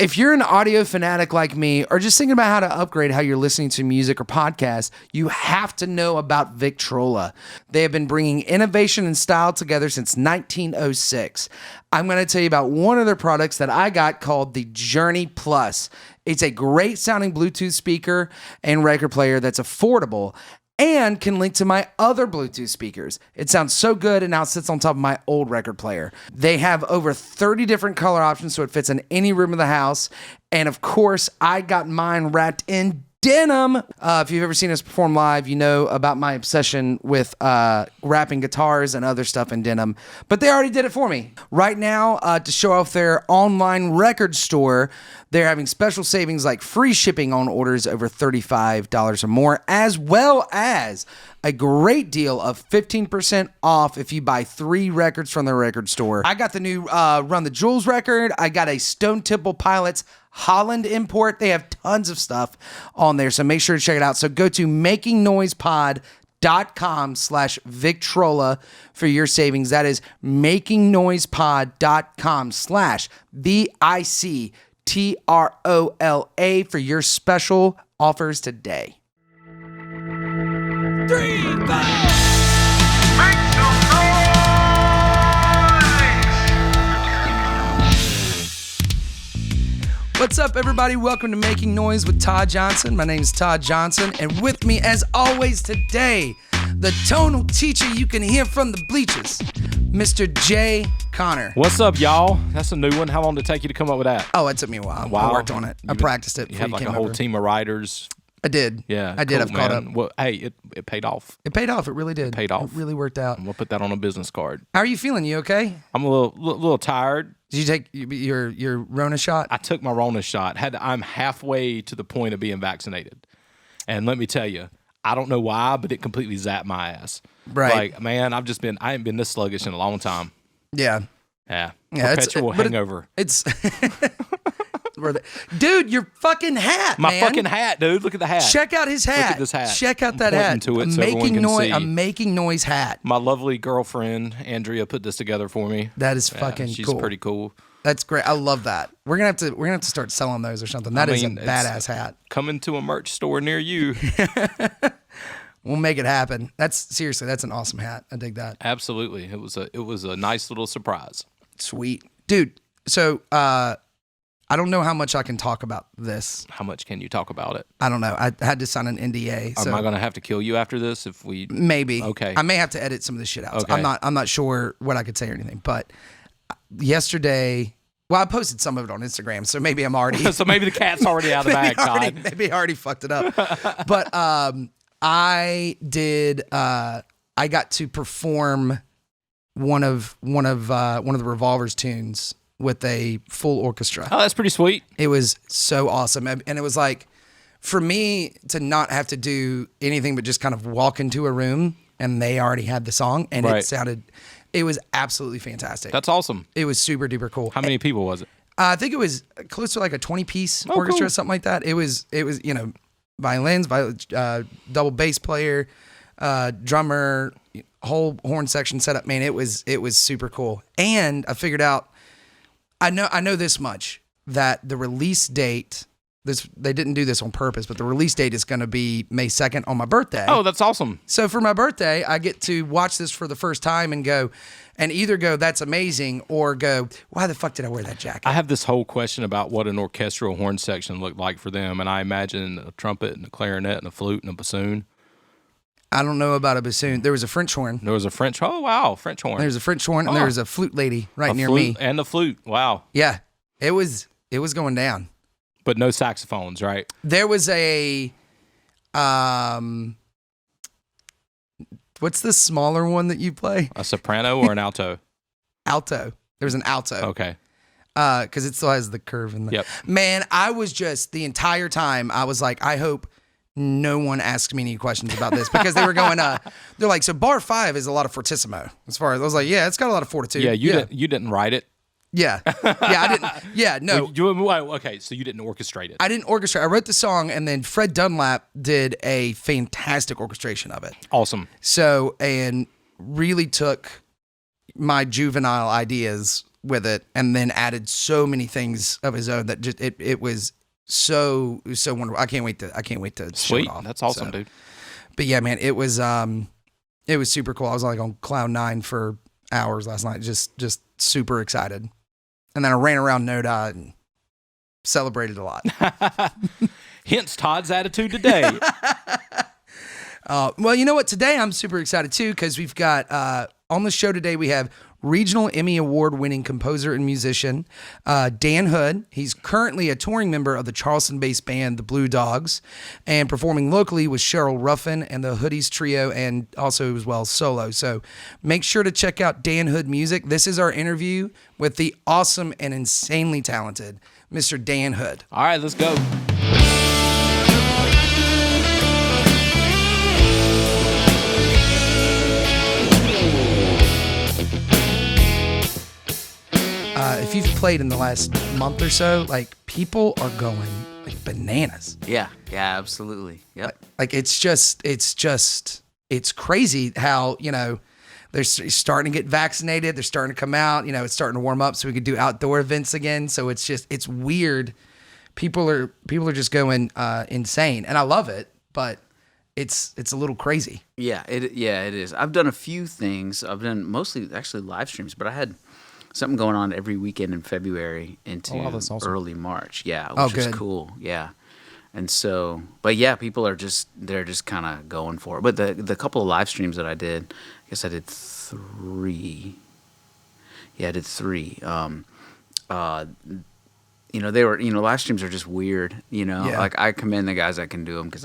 If you're an audio fanatic like me, or just thinking about how to upgrade how you're listening to music or podcasts, you have to know about Victrola. They have been bringing innovation and style together since 1906. I'm going to tell you about one of their products that I got called the Journey Plus. It's a great sounding Bluetooth speaker and record player that's affordable and can link to my other Bluetooth speakers. It sounds so good and now sits on top of my old record player. They have over 30 different color options, so it fits in any room of the house. And of course, I got mine wrapped in denim. If you've ever seen us perform live, you know about my obsession with wrapping guitars and other stuff in denim. But they already did it for me. Right now, to show off their online record store, they're having special savings like free shipping on orders over $35 or more, as well as a great deal of 15% off if you buy 3 records from their record store. I got the new Run the Jewels record. I got a Stone Temple Pilots Holland import. They have tons of stuff on there, so make sure to check it out. So go to makingnoisepod.com/Victrola for your savings. That is makingnoisepod.com/VICTROLA for your special offers today. 3, 5. What's up, everybody? Welcome to Making Noise with Todd Johnson. My name is Todd Johnson, and with me, as always today, the tonal teacher you can hear from the bleachers, Mr. Jay Connor. What's up, y'all? That's a new one. How long did it take you to come up with that? Oh, it took me a while. Wow. I worked on it. I practiced it You before had you like came a whole over. team of writers. I did. Yeah, I did. cool, I've caught up. man. Well, hey, it paid off. It paid off. It really did. Paid off. It really worked out. I'm gonna put that on a business card. How are you feeling? You okay? I'm a little tired. Did you take your Rona shot? I took my Rona shot. I'm halfway to the point of being vaccinated, and let me tell you, I don't know why, but it completely zapped my ass. Right. Like, man, I ain't been this sluggish in a long time. Yeah. Yeah. Yeah, Perpetual hangover. It's dude, your fucking hat, My man. fucking hat, dude. Look at the hat. Check out his hat. Look at this hat. Check out that I'm hat. pointing to it so everyone can see. A Making Noise hat. My lovely girlfriend Andrea put this together for me. That is Yeah, fucking she's cool. pretty cool. That's great. I love that. We're gonna have to start selling those or something. That is a badass hat. Coming to a merch store near you. We'll make it happen. That's an awesome hat. I dig that. Absolutely. It was a nice little surprise. Sweet. Dude, so I don't know how much I can talk about this. How much can you talk about it? I don't know. I had to sign an NDA. So Am I going to have to kill you after this if we maybe. Okay. I may have to edit some of this shit out. So Okay. I'm not sure what I could say or anything. But yesterday, well, I posted some of it on Instagram, so maybe I'm already So maybe the cat's already out of the bag, Todd. maybe I already fucked it up. But I did. I got to perform one of the Revolver's tunes with a full orchestra. Oh, that's pretty sweet. It was so awesome, and it was like, for me to not have to do anything but just kind of walk into a room and they already had the song, and Right. it was absolutely fantastic. That's awesome. It was super duper cool. How many people was it? I think it was close to like a 20-piece orchestra, cool. something like that. It was violins, double bass player, drummer, whole horn section set up. Man, it was super cool. And I figured out, I know this much, that the release date, they didn't do this on purpose, but the release date is going to be May 2nd on my birthday. Oh, that's awesome. So for my birthday, I get to watch this for the first time and either go, that's amazing, or go, why the fuck did I wear that jacket? I have this whole question about what an orchestral horn section looked like for them, and I imagine a trumpet and a clarinet and a flute and a bassoon. I don't know about a bassoon. There was a French horn. There was a French. Oh wow, French horn. There's a French horn, and there was a flute lady right near flute me. And the flute. Wow. Yeah, it was going down. But no saxophones, right? There was a, what's the smaller one that you play? A soprano or an alto? Alto. There was an alto. Okay. Because it still has the curve in there. Yep. Man, I was just, the entire time, I was like, I hope no one asks me any questions about this, because they were going, they're like, so bar 5 is a lot of fortissimo. As far as, I was like, yeah, it's got a lot of fortitude. Yeah, you didn't write it. Yeah. Yeah, I didn't. Yeah, no. Okay, so you didn't orchestrate it. I didn't orchestrate. I wrote the song, and then Fred Dunlap did a fantastic orchestration of it. Awesome. So, and really took my juvenile ideas with it, and then added so many things of his own that just it was so wonderful. I can't wait to show Sweet. it off. That's awesome, So, dude. But yeah, man, it was super cool. I was like on cloud 9 for hours last night, just super excited. And then I ran around Noda and celebrated a lot. Hence Todd's attitude today. Well, you know what? Today I'm super excited too because we've got on the show today we have regional Emmy award-winning composer and musician Dan Hood. He's currently a touring member of the Charleston-based band The Blue Dogs and performing locally with Shelley Ruffin and the Hoodies trio and also as well solo. So make sure to check out Dan Hood music. This is our interview with the awesome and insanely talented Mr. Dan Hood. All right, let's go. If you've played in the last month or so, like people are going like bananas. Yeah, absolutely. Yep. Like it's crazy how, they're starting to get vaccinated. They're starting to come out, it's starting to warm up so we could do outdoor events again. So it's weird. People are just going insane and I love it, but it's a little crazy. Yeah, it is. I've done a few things. I've done mostly actually live streams, but I had something going on every weekend in February into that's awesome. early March. Yeah, which is cool. Yeah. And so, but yeah, people are they're just kind of going for it. But the couple of live streams that I did, I guess I did 3. Yeah, I did 3. They were, live streams are just weird, Yeah. Like I commend the guys that can do them because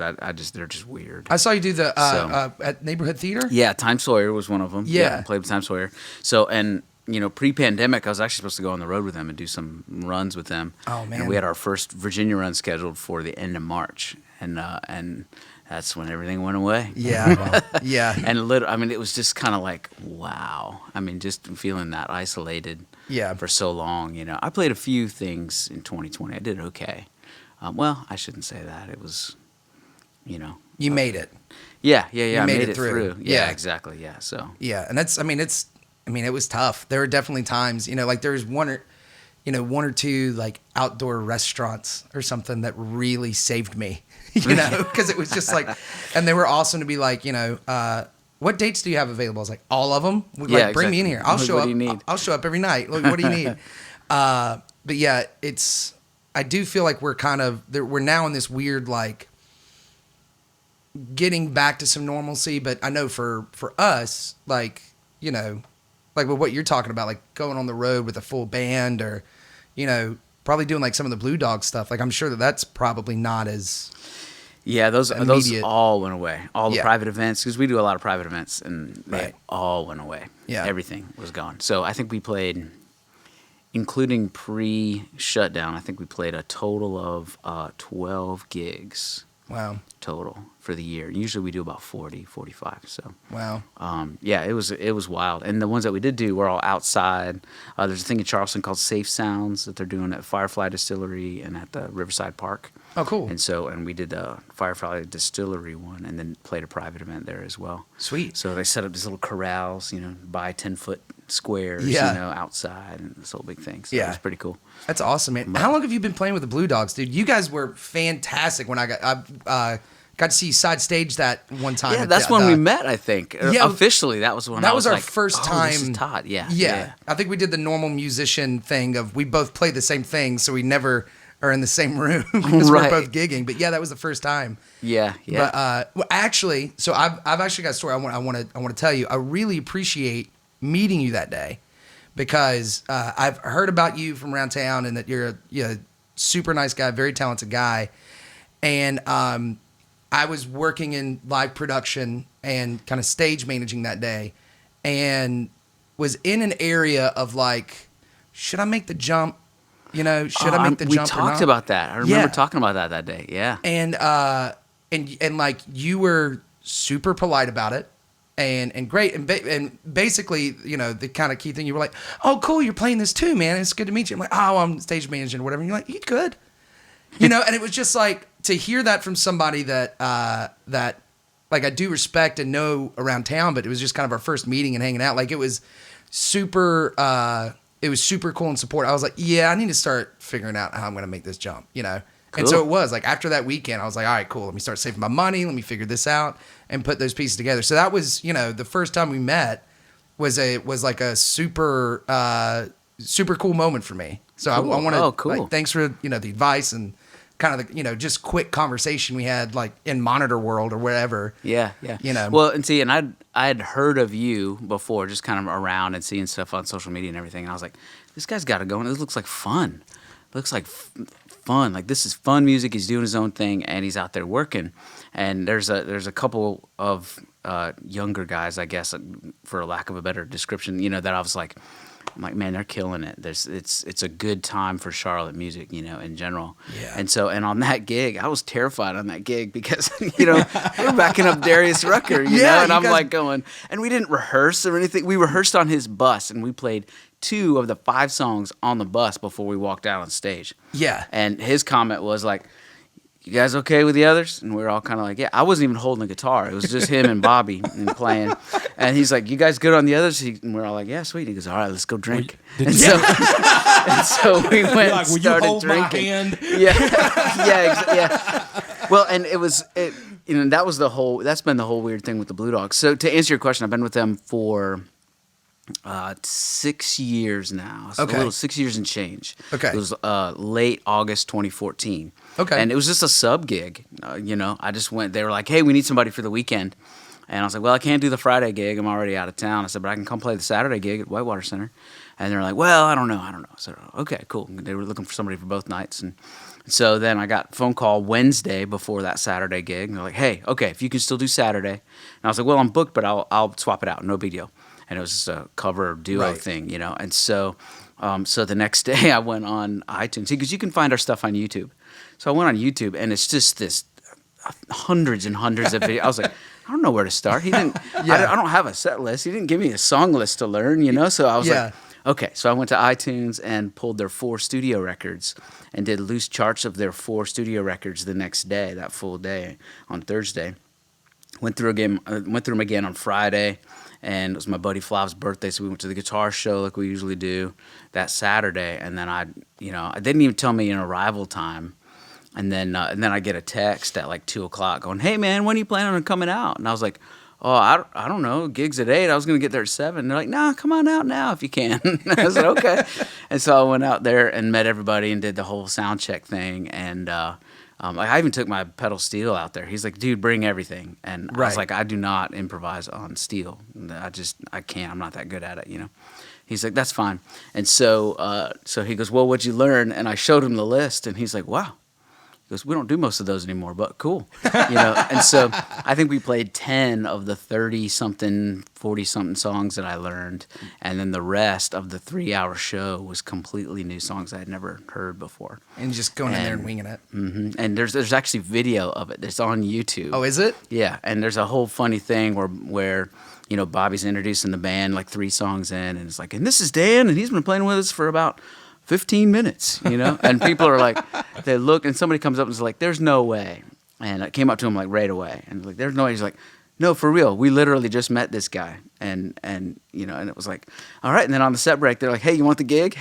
they're just weird. I saw you do the at Neighborhood Theater. Yeah, Time Sawyer was one of them. Yeah. I played with Time Sawyer. So, and pre-pandemic, I was actually supposed to go on the road with them and do some runs with them. Oh man! And we had our first Virginia run scheduled for the end of March, and that's when everything went away. Yeah, yeah. And it was just kind of like, wow. I mean, just feeling that isolated. Yeah. For so long, I played a few things in 2020. I did okay. Well, I shouldn't say that. It was, You made it. Yeah. You I made it through. Yeah, exactly. Yeah. So. Yeah, and it was tough. There were definitely times, like there was one or two like outdoor restaurants or something that really saved me, because it was just like, and they were awesome to be like, what dates do you have available? I was like, all of them. Like, bring me in here. I'll show what up. do you need? I'll show up every night. Look, what do you need? But yeah, I do feel like we're now in this weird like getting back to some normalcy. But I know for us, like like with what you're talking about, like going on the road with a full band or, probably doing like some of the Blue Dog stuff. Like I'm sure that's probably not as those immediate. all went away. All the Yeah. private events, because we do a lot of private events, and they Right. all went away. Yeah. Everything was gone. So I think we played, including pre-shutdown, I think we played a total of 12 gigs Wow. total for the year. Usually we do about 40, 45. So Wow. it was wild. And the ones that we did do were all outside. There's a thing in Charleston called Safe Sounds that they're doing at Firefly Distillery and at the Riverside Park. Oh, cool. And we did the Firefly Distillery one and then played a private event there as well. Sweet. So they set up these little corrals, by 10-foot squares, Yeah. outside, and this whole big thing. So Yeah. it was pretty cool. That's awesome, man. How long have you been playing with the Blue Dogs, dude? You guys were fantastic when I got to see you side stage that one time. Yeah, at that's when we met, I think. Yeah. Officially, that was when That I was was our like, first oh, time. This is Todd. Yeah. Yeah. I think we did the normal musician thing of we both played the same thing, so we never are in the same room because Right. we're both gigging. But yeah, that was the first time. Yeah. But actually, so I've actually got a story I want to tell you. I really appreciate meeting you that day because I've heard about you from around town and that you're a super nice guy, very talented guy, and I was working in live production and kind of stage managing that day, and was in an area of like, should I make the jump? Should I make the jump? We talked about that. I remember talking about that day. Yeah. And like you were super polite about it and great. And basically, the kind of key thing you were like, oh, cool. You're playing this too, man. It's good to meet you. I'm like, oh, I'm stage managing or whatever. And you're like, you good. And it was just like to hear that from somebody that like I do respect and know around town, but it was just kind of our first meeting and hanging out. Like it was super, it was super cool and support. I was like, yeah, I need to start figuring out how I'm going to make this jump, you know? Cool. And so it was like after that weekend, I was like, all right, cool. Let me start saving my money. Let me figure this out and put those pieces together. So that was, you know, the first time we met was like a super cool moment for me. So cool. I want to, cool. like, thanks for, you know, the advice and kind of the, you know, just quick conversation we had like in Monitor World or wherever. Yeah. You know. Well, and see, and I had heard of you before, just kind of around and seeing stuff on social media and everything. And I was like, this guy's got to go. And this looks like fun. Looks like fun. Like, this is fun music. He's doing his own thing and he's out there working. And there's a couple of younger guys, I guess, for lack of a better description, you know, that I was like, I'm like, man, they're killing it. It's a good time for Charlotte music, you know, in general. Yeah. And on that gig, I was terrified on that gig because, you know, we're backing up Darius Rucker, you know, and I'm like going, and we didn't rehearse or anything. We rehearsed on his bus and we played 2 of the 5 songs on the bus before we walked out on stage. Yeah. And his comment was like, you guys okay with the others? And we were all kind of like, yeah. I wasn't even holding the guitar. It was just him and Bobby and playing. And he's like, you guys good on the others? And we're all like, yeah, sweet. He goes, all right, let's go drink. And so we went and started you hold drinking. My hand? Yeah. Well, and you know, that's been the whole weird thing with the Blue Dogs. So to answer your question, I've been with them for 6 years now. So Okay. 6 years and change. Okay. It was late August 2014. Okay. And it was just a sub gig. You know, I just went, they were like, hey, we need somebody for the weekend. And I was like, well, I can't do the Friday gig. I'm already out of town. I said, but I can come play the Saturday gig at Whitewater Center. And they're like, well, I don't know. I said, okay, cool. They were looking for somebody for both nights. And so then I got a phone call Wednesday before that Saturday gig. And they're like, hey, okay, if you can still do Saturday. And I was like, well, I'm booked, but I'll swap it out. No big deal. And it was just a cover duo thing, you know. And so the next day I went on iTunes because you can find our stuff on YouTube. So I went on YouTube and it's just this hundreds and hundreds of videos. I was like, I don't know where to start. He didn't. I don't have a set list. He didn't give me a song list to learn, you know. So I was like, okay. So I went to iTunes and pulled their 4 studio records and did loose charts of their 4 studio records the next day, that full day on Thursday. Went through them again on Friday. And it was my buddy Flav's birthday, so we went to the guitar show like we usually do that Saturday. And then I didn't even tell me an arrival time. And then I get a text at like 2:00 going, hey man, when are you planning on coming out? And I was like, oh, I don't know, gig's at 8. I was gonna get there at 7. And they're like, nah, come on out now if you can. I said, okay. And so I went out there and met everybody and did the whole sound check thing. And I even took my pedal steel out there. He's like, dude, bring everything. And I was like, I do not improvise on steel. I can't. I'm not that good at it, you know. He's like, that's fine. And so he goes, well, what'd you learn? And I showed him the list, and he's like, wow. He goes, we don't do most of those anymore, but cool. You know. And so I think we played 10 of the 30-something, 40-something songs that I learned. And then the rest of the 3-hour show was completely new songs I had never heard before. And just going in there and winging it. Mm-hmm. And there's actually video of it. It's on YouTube. Oh, is it? Yeah. And there's a whole funny thing where you know, Bobby's introducing the band like 3 songs in. And it's like, and this is Dan, and he's been playing with us for about 15 minutes, you know? And people are like, they look, and somebody comes up and is like, there's no way. And I came up to him like right away. And like, there's no way. He's like, no, for real. We literally just met this guy. And you know, and it was like, all right. And then on the set break, they're like, hey, you want the gig?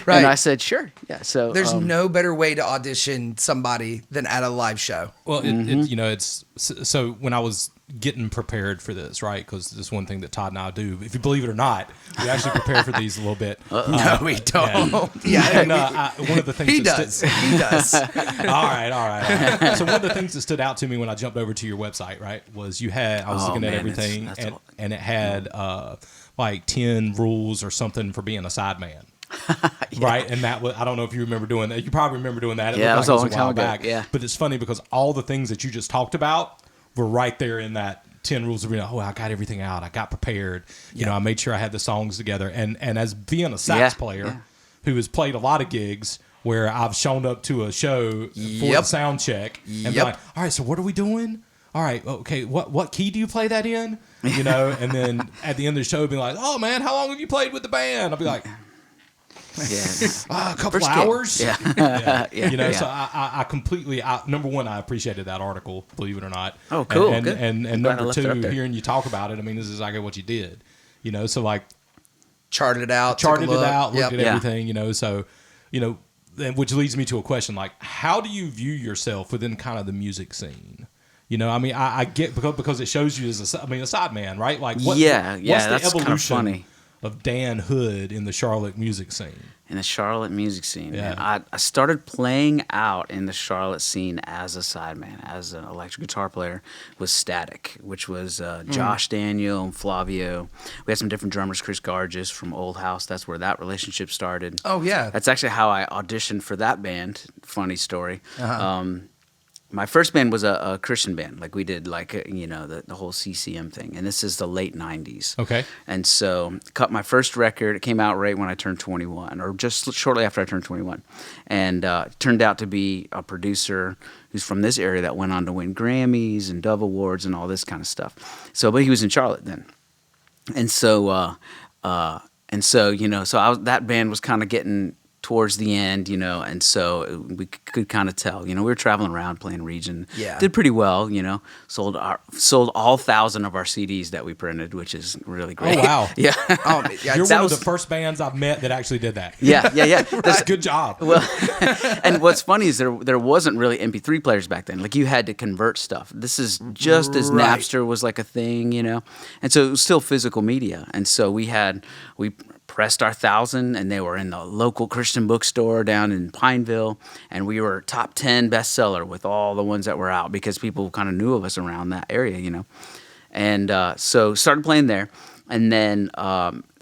Right. And I said, sure. Yeah. So there's no better way to audition somebody than at a live show. Well, you know, it's so when I was getting prepared for this, right? Because this is one thing that Todd and I do. If you believe it or not, we actually prepare for these a little bit. No, we don't. Yeah, and one of the things he does. He does. All right. So one of the things that stood out to me when I jumped over to your website, right, was I was looking at everything, and it had like 10 rules or something for being a sideman. Yeah. Right, and that was, I don't know if you remember doing that. You probably remember doing that. It was like a long time ago. Yeah, but it's funny because all the things that you just talked about were right there in that 10 rules of being, I got everything out. I got prepared. You know, I made sure I had the songs together. And as being a sax player who has played a lot of gigs where I've shown up to a show for the sound check and be like, all right, so what are we doing? All right, okay, what key do you play that in? You know, and then at the end of the show, be like, oh man, how long have you played with the band? I'll be like, a couple hours. Yeah. You know, so I completely, number one, I appreciated that article, believe it or not. Oh, cool. And number 2, hearing you talk about it, I mean, this is exactly what you did. You know, so like, charted it out, looked at everything, so, which leads me to a question, like, how do you view yourself within kind of the music scene? I get because it shows you as a sideman, right? Like, what's the that's evolution kind of funny of Dan Hood in the Charlotte music scene? In the Charlotte music scene, yeah. man, I started playing out in the Charlotte scene as a sideman, as an electric guitar player with Static, which was Josh Daniel and Flavio. We had some different drummers, Chris Gargis from Old House. That's where that relationship started. Oh, yeah. That's actually how I auditioned for that band. Funny story. My first band was a Christian band. Like, we did, like, the whole CCM thing. And this is the late 90s. Okay. And so, cut my first record. It came out right when I turned 21, or just shortly after I turned 21. And it turned out to be a producer who's from this area that went on to win Grammys and Dove Awards and all this kind of stuff. So, but he was in Charlotte then. And so, that band was kind of getting towards the end, and so we could kind of tell, we were traveling around playing region, did pretty well, sold all 1,000 of our CDs that we printed, which is really great. Oh, wow. Yeah. You're one of the first bands I've met that actually did that. Yeah. That's a good job. Well, and what's funny is there wasn't really MP3 players back then. Like, you had to convert stuff. This is just as Napster was like a thing, and so it was still physical media. And so we pressed our 1,000, and they were in the local Christian bookstore down in Pineville, and we were top 10 bestseller with all the ones that were out because people kind of knew of us around that area, And so started playing there, and then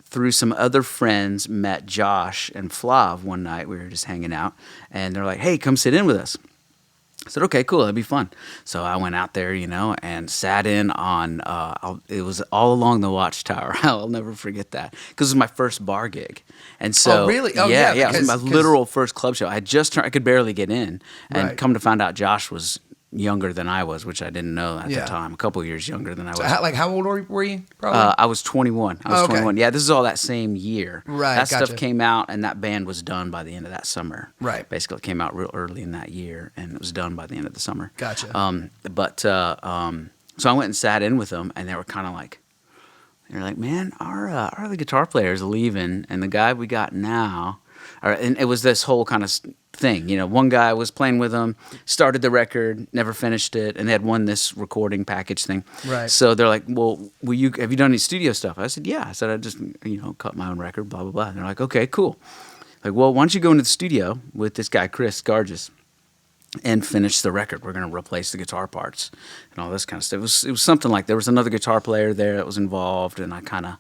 through some other friends met Josh and Flav one night. We were just hanging out, and they're like, "Hey, come sit in with us." I said, okay, cool, that'd be fun. So I went out there, and sat in on, it was all along the Watchtower. I'll never forget that, because it was my first bar gig. And so, oh, really? Oh, yeah, it was my literal first club show. I could barely get in, and come to find out Josh was younger than I was, which I didn't know at the time. A couple years younger than I was. So how old were you? Probably. I was 21. 21. Yeah, this is all that same year. Right. That stuff came out, and that band was done by the end of that summer. Right. Basically, it came out real early in that year, and it was done by the end of the summer. Gotcha. So I went and sat in with them, and they were kind of like, man, our other guitar player is leaving, and the guy we got now, and it was this whole kind of thing. One guy was playing with them, started the record, never finished it, and they had won this recording package thing. Right. So they're like, well, have you done any studio stuff? I said, yeah. I said, I just, cut my own record, blah, blah, blah. And they're like, okay, cool. Like, well, why don't you go into the studio with this guy, Chris Gargis, and finish the record. We're going to replace the guitar parts and all this kind of stuff. It was something like there was another guitar player there that was involved, and I kind of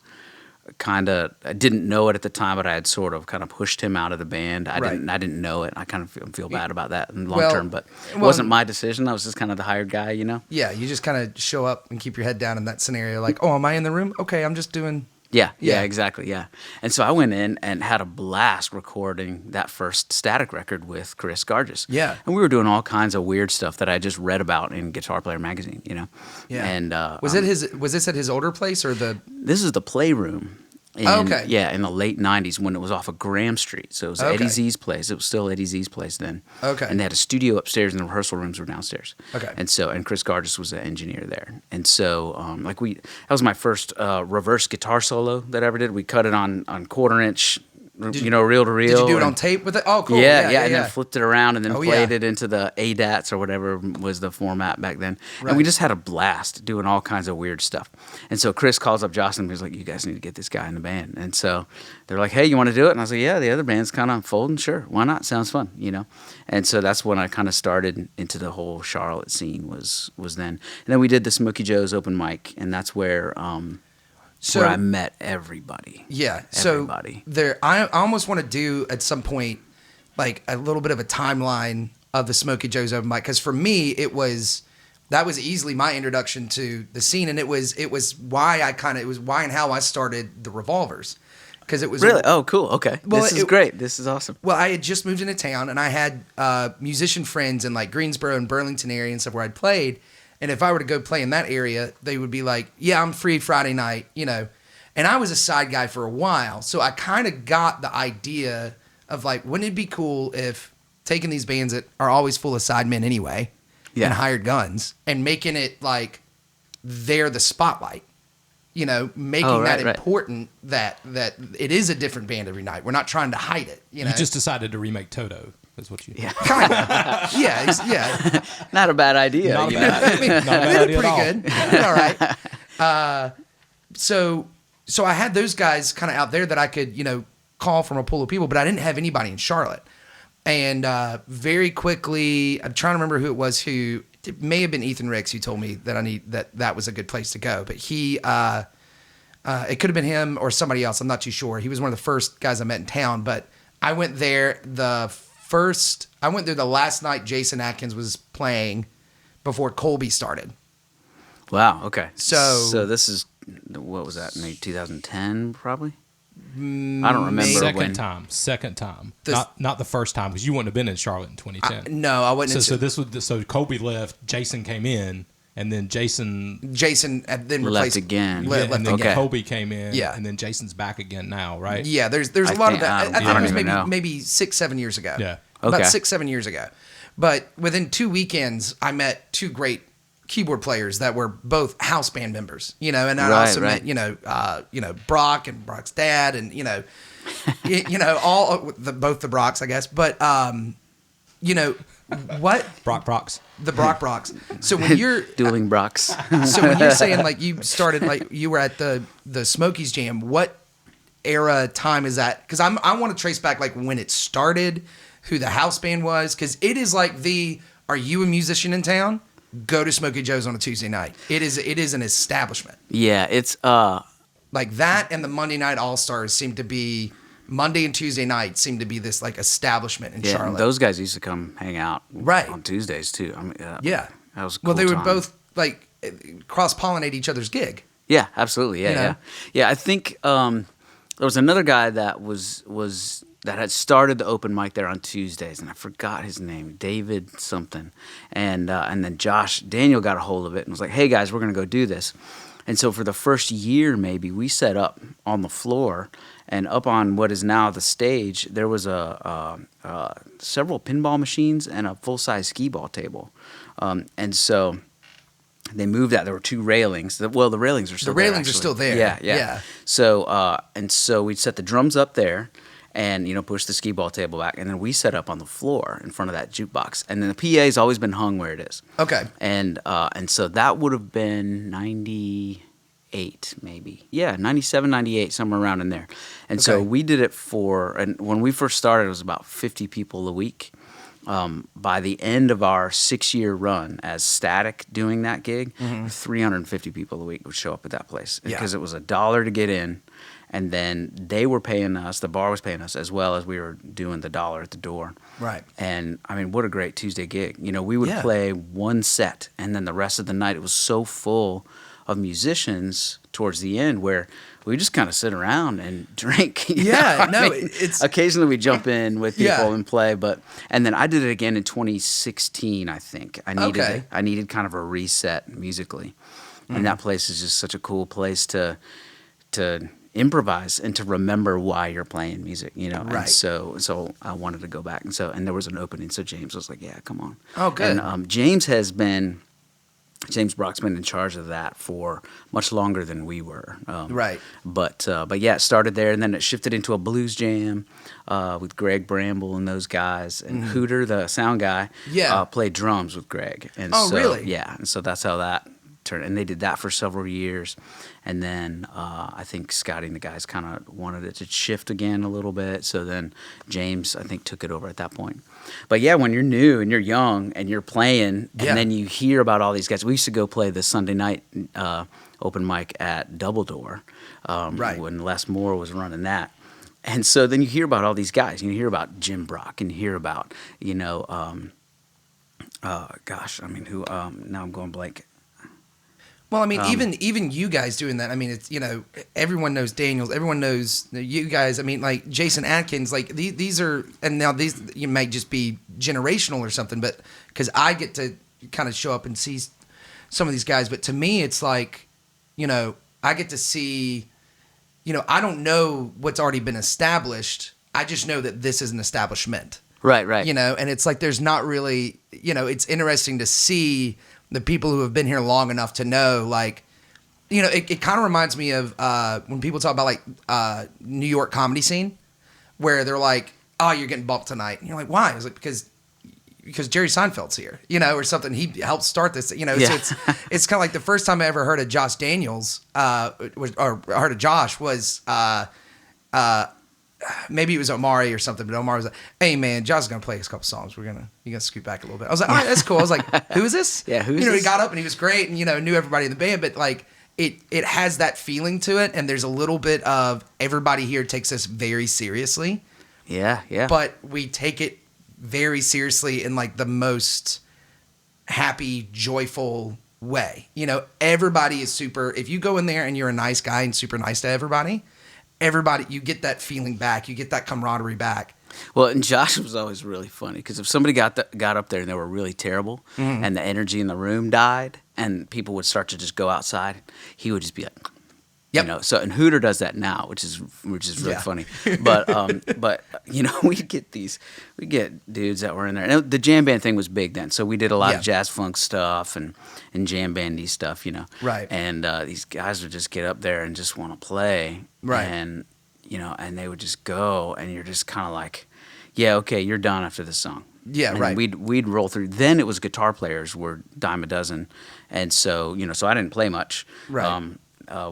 I didn't know it at the time, but I had sort of kind of pushed him out of the band. I didn't know it. I kind of feel bad about that in the long term, but it wasn't my decision. I was just kind of the hired guy, Yeah, you just kind of show up and keep your head down in that scenario. Like, oh, am I in the room? Okay, I'm just doing. Yeah, exactly, yeah. And so I went in and had a blast recording that first Static record with Chris Gargis. Yeah. And we were doing all kinds of weird stuff that I just read about in Guitar Player magazine, Yeah. And was this at his older place or the? This is the Playroom. Okay. Yeah, in the late 90s when it was off of Graham Street. So it was Eddie Z's place. It was still Eddie Z's place then. Okay. And they had a studio upstairs and the rehearsal rooms were downstairs. Okay. And Chris Gargis was the engineer there. And so that was my first reverse guitar solo that I ever did. We cut it on quarter inch, reel to reel. Did you do it on tape with it? Oh, cool. Yeah, and then flipped it around and then played it into the ADATs or whatever was the format back then. Right. And we just had a blast doing all kinds of weird stuff. And so Chris calls up Josh and he's like, you guys need to get this guy in the band. And so they're like, hey, you want to do it? And I was like, yeah, the other band's kind of folding. Sure, why not? Sounds fun, And so that's when I kind of started into the whole Charlotte scene was then. And then we did the Smokey Joe's open mic, and that's where where I met everybody. Yeah. Everybody. So I almost want to do at some point like a little bit of a timeline of the Smokey Joe's open mic, because for me that was easily my introduction to the scene, and it was why and how I started the Revolvers. Because it was really cool. Okay, well, this is great. This is awesome. Well, I had just moved into town, and I had musician friends in like Greensboro and Burlington area and stuff where I'd played. And if I were to go play in that area, they would be like, yeah, I'm free Friday night, And I was a side guy for a while. So I kind of got the idea of like, wouldn't it be cool if taking these bands that are always full of sidemen anyway and hired guns and making it like they're the spotlight. making that important that it is a different band every night. We're not trying to hide it. You just decided to remake Toto. Is what you? Yeah, kind of. Yeah. Not a bad idea. Not a bad idea pretty at good. All right. So I had those guys kind of out there that I could call from a pool of people, but I didn't have anybody in Charlotte. And very quickly, I'm trying to remember who it was. It may have been Ethan Ricks who told me that that was a good place to go. But he, it could have been him or somebody else. I'm not too sure. He was one of the first guys I met in town. But I went there I went there the last night Jason Atkins was playing before Colby started. Wow. Okay. So this is, what was that? Maybe 2010, probably. I don't remember. Second time. Not the first time, because you wouldn't have been in Charlotte in 2010. No, I wasn't. So Colby left. Jason came in, and then Jason then left again. And then Colby came in. Yeah. And then Jason's back again now, right? Yeah. There's a lot of that. I think it was maybe 6-7 years ago. Yeah. Okay. About 6-7 years ago. But within 2 weekends, I met 2 great keyboard players that were both house band members, and I also met, Brock and Brock's dad and, all both the Brocks, I guess. But, what? Brocks. The Brocks. So when you're dueling Brocks. So when you're saying like you started, like you were at the Smokies Jam, what era time is that? Cause I want to trace back like when it started, who the house band was. Cause it is like are you a musician in town? Go to Smokey Joe's on a Tuesday night. It is an establishment. Yeah, it's like that, and the Monday Night All Stars seem to be Monday and Tuesday night seem to be this like establishment in Charlotte. Those guys used to come hang out on Tuesdays too. I mean, yeah, that was a cool well. They would time. both like cross pollinate each other's gig. Yeah, absolutely. Yeah. I think there was another guy that that had started the open mic there on Tuesdays, and I forgot his name, David something. And then Daniel got a hold of it and was like, hey guys, we're going to go do this. And so for the first year, maybe, we set up on the floor, and up on what is now the stage, there was several pinball machines and a full-size skee ball table. And so they moved that. There were 2 railings. Well, the railings are still there. The railings are still there. Yeah. So we'd set the drums up there, and push the skee ball table back, and then we set up on the floor in front of that jukebox, and then the PA's always been hung where it is. Okay. And so that would have been 98 maybe. Yeah, 97, 98, somewhere around in there. And so we did it and when we first started, it was about 50 people a week. By the end of our 6-year run as Static doing that gig, 350 people a week would show up at that place because it was $1 to get in. And then they were paying us, the bar was paying us, as well as we were doing the $1 at the door. Right. And, I mean, what a great Tuesday gig. We would play one set, and then the rest of the night it was so full of musicians towards the end where we just kind of sit around and drink. It's occasionally we jump in with people and play, and then I did it again in 2016, I think. I needed kind of a reset musically. And that place is just such a cool place to improvise and to remember why you're playing music, Right. And so I wanted to go back, and there was an opening. So James was like, "Yeah, come on." Oh, good. And James Brock's been in charge of that for much longer than we were. Right. But yeah, it started there, and then it shifted into a blues jam with Greg Bramble and those guys, and Hooter, the sound guy, played drums with Greg. And really? Yeah, and so that's how that turned. And they did that for several years. And then I think Scotty and the guys kind of wanted it to shift again a little bit. So then James, I think, took it over at that point. But yeah, when you're new and you're young and you're playing, and then you hear about all these guys. We used to go play the Sunday night open mic at Double Door when Les Moore was running that. And so then you hear about all these guys. You hear about Jim Brock, and you hear about, now I'm going blank. Well, I mean, even you guys doing that. I mean, it's everyone knows Daniels. Everyone knows you guys. I mean, like Jason Atkins. Like these are, and now these you might just be generational or something. But because I get to kind of show up and see some of these guys, but to me, it's like, I get to see. I don't know what's already been established. I just know that this is an establishment. Right. And it's like there's not really. It's interesting to see the people who have been here long enough to know, like, it kind of reminds me of when people talk about like New York comedy scene, where they're like, "Oh, you're getting bumped tonight," and you're like, "Why?" I was like, because Jerry Seinfeld's here, or something. He helped start this, So it's kind of like the first time I ever heard of Josh Daniels, or heard of Josh was maybe it was Omari or something, but Omari was like, "Hey man, Josh is gonna play a couple songs. You're gonna scoot back a little bit." I was like, "All right, that's cool." I was like, "Who is this?" Yeah, who is this? He got up and he was great, and knew everybody in the band, but like it has that feeling to it, and there's a little bit of everybody here takes us very seriously. Yeah, yeah. But we take it very seriously in like the most happy, joyful way. Everybody is super. If you go in there and you're a nice guy and super nice to everybody, you get that feeling back. You get that camaraderie back. Well, and Josh was always really funny because if somebody got up there and they were really terrible, and the energy in the room died, and people would start to just go outside, he would just be like, Yep. So and Hooter does that now, which is really funny. But we get dudes that were in there. And the jam band thing was big then, so we did a lot of jazz funk stuff and jam bandy stuff, Right. And these guys would just get up there and just want to play, right? And and they would just go, and you're just kind of like, yeah, okay, you're done after this song. Yeah, and right. We'd roll through. Then it was guitar players were dime a dozen, and so so I didn't play much. Right.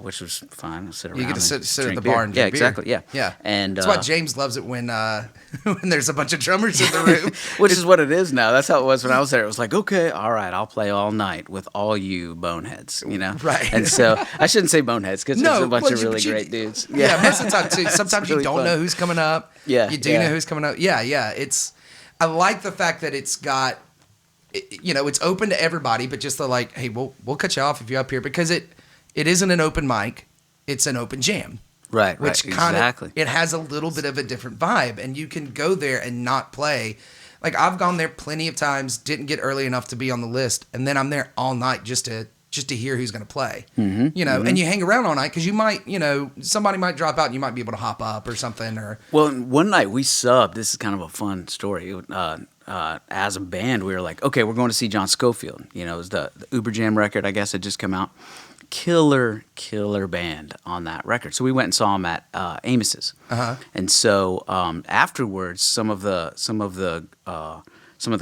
Which was fine. I sit around. You get to sit at the beer. bar and drink beer. Exactly. Yeah, yeah. And that's why James loves it when when there's a bunch of drummers in the room. Which is what it is now. That's how it was when I was there. It was like, okay, all right, I'll play all night with all you boneheads, Right. And so I shouldn't say boneheads because there's a bunch of really great dudes. Yeah, most of the time too. Sometimes really you don't fun. know who's coming up. Yeah, you do know who's coming up. Yeah. I like the fact that it's got, it's open to everybody, but just the like, hey, we'll cut you off if you're up here because it isn't an open mic. It's an open jam. Right, which exactly. It has a little bit of a different vibe, and you can go there and not play. Like I've gone there plenty of times, didn't get early enough to be on the list, and then I'm there all night just to hear who's going to play. Mm-hmm, and you hang around all night because you might, somebody might drop out and you might be able to hop up or something. Well, one night we subbed. This is kind of a fun story. As a band, we were like, okay, we're going to see John Scofield. It was the Uber Jam record, I guess, had just come out. Killer band on that record. So we went and saw him at Amos's. Uh-huh. And so afterwards, some of the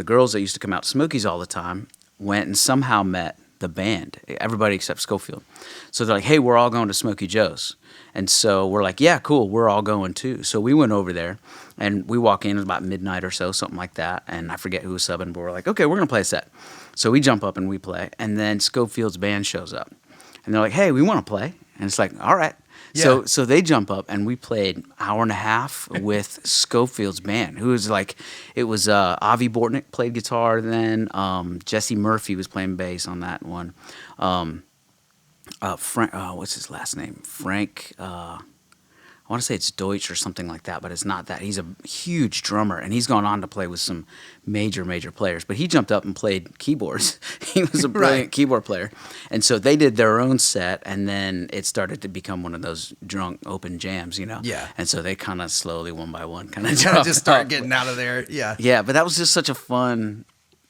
girls that used to come out to Smokies all the time went and somehow met the band. Everybody except Scofield. So they're like, "Hey, we're all going to Smokey Joe's." And so we're like, "Yeah, cool. We're all going too." So we went over there, and we walk in. It was about midnight or so, something like that. And I forget who was subbing, but we're like, "Okay, we're gonna play a set." So we jump up and we play, and then Scofield's band shows up. And they're like, "Hey, we want to play." And it's like, all right. Yeah. So they jump up, and we played an hour and a half with Scofield's band, who was like, it was Avi Bortnick played guitar then. Jesse Murphy was playing bass on that one. Frank, what's his last name? Frank, I want to say it's Deutsch or something like that, but it's not that. He's a huge drummer, and he's gone on to play with some major players. But he jumped up and played keyboards. He was a brilliant keyboard player. And so they did their own set, and then it started to become one of those drunk open jams, Yeah. And so they kind of slowly, one by one, kind of just start getting out of there. Yeah. Yeah, but that was just such a fun